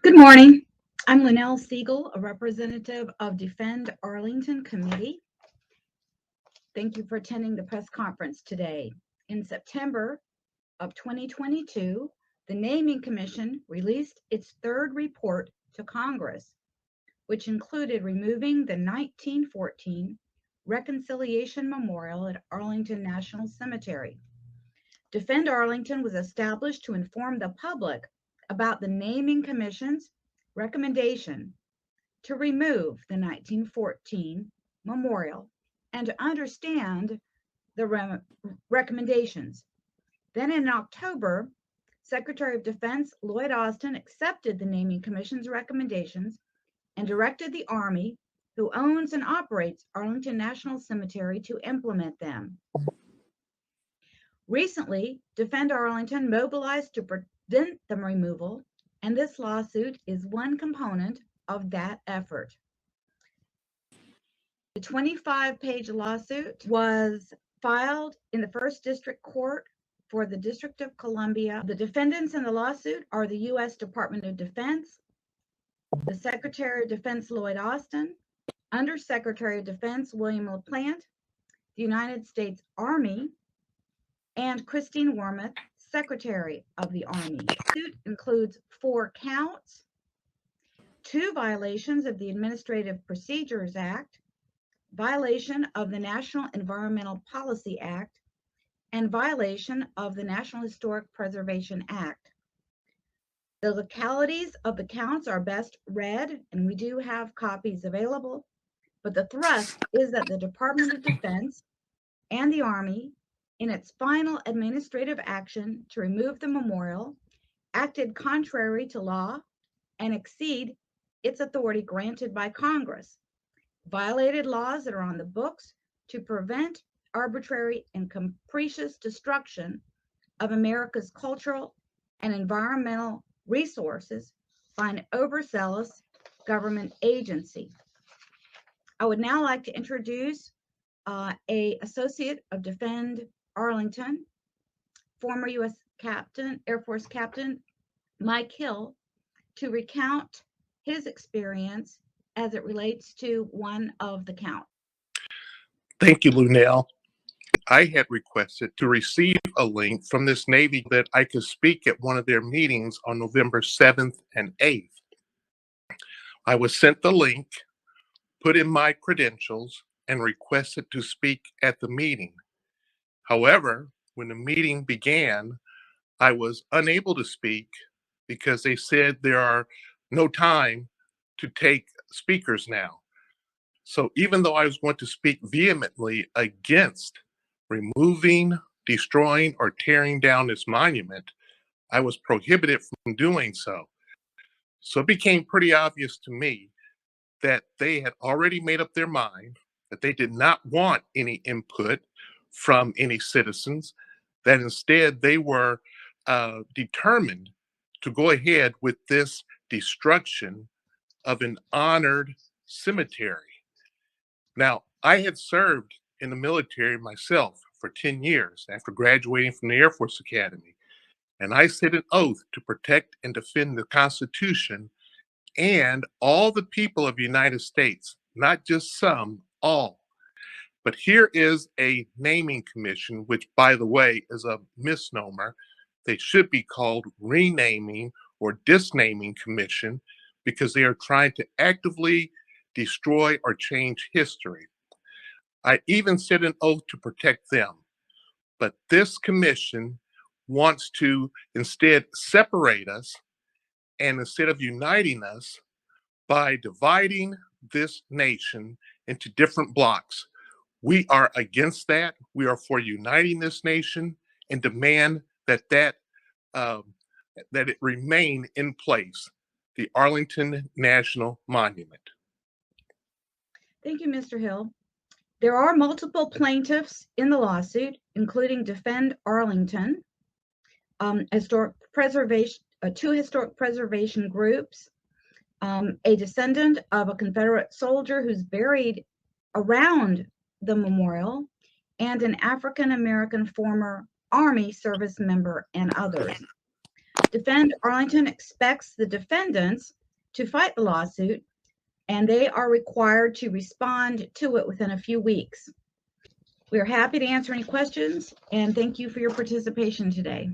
Good morning. I'm Linnell Siegel, a representative of Defend Arlington Committee. Thank you for attending the press conference today. In September of 2022, the Naming Commission released its third report to Congress, which included removing the 1914 Reconciliation Memorial at Arlington National Cemetery. Defend Arlington was established to inform the public about the Naming Commission's recommendation to remove the 1914 memorial and to understand the recommendations. Then in October, Secretary of Defense Lloyd Austin accepted the Naming Commission's recommendations and directed the Army, who owns and operates Arlington National Cemetery, to implement them. Recently, Defend Arlington mobilized to prevent the removal, and this lawsuit is one component of that effort. The 25-page lawsuit was filed in the First District Court for the District of Columbia. The defendants in the lawsuit are the U.S. Department of Defense, the Secretary of Defense Lloyd Austin, Undersecretary of Defense William LaPlante, the United States Army, and Christine Wormuth, Secretary of the Army. The suit includes 4 counts, 2 violations of the Administrative Procedures Act, violation of the National Environmental Policy Act, and violation of the National Historic Preservation Act. The localities of the counts are best read, and we do have copies available, but the thrust is that the Department of Defense and the Army, in its final administrative action to remove the memorial, acted contrary to law and exceed its authority granted by Congress, violated laws that are on the books to prevent arbitrary and capricious destruction of America's cultural and environmental resources by an overzealous government agency. I would now like to introduce a associate of Defend Arlington, former U.S. Captain, Air Force Captain Mike Hill, to recount his experience as it relates to one of the counts. Thank you, Lunell. I had requested to receive a link from this Navy that I could speak at one of their meetings on November 7th and 8th. I was sent the link, put in my credentials, and requested to speak at the meeting. However, when the meeting began, I was unable to speak because they said there are no time to take speakers now. So even though I was going to speak vehemently against removing, destroying, or tearing down this monument, I was prohibited from doing so. So it became pretty obvious to me that they had already made up their mind, that they did not want any input from any citizens, that instead they were determined to go ahead with this destruction of an honored cemetery. Now, I had served in the military myself for 10 years after graduating from the Air Force Academy, and I said an oath to protect and defend the Constitution and all the people of the United States, not just some, all. But here is a naming commission, which, by the way, is a misnomer. They should be called renaming or disnaming commission because they are trying to actively destroy or change history. I even said an oath to protect them. But this commission wants to instead separate us, and instead of uniting us by dividing this nation into different blocks. We are against that. We are for uniting this nation and demand that it remain in place, the Arlington National Monument. Thank you, Mr. Hill. There are multiple plaintiffs in the lawsuit, including Defend Arlington, historic preservation, 2 historic preservation groups, a descendant of a Confederate soldier who's buried around the memorial, and an African-American former Army service member, and others. Defend Arlington expects the defendants to fight the lawsuit, and they are required to respond to it within a few weeks. We are happy to answer any questions, and thank you for your participation today.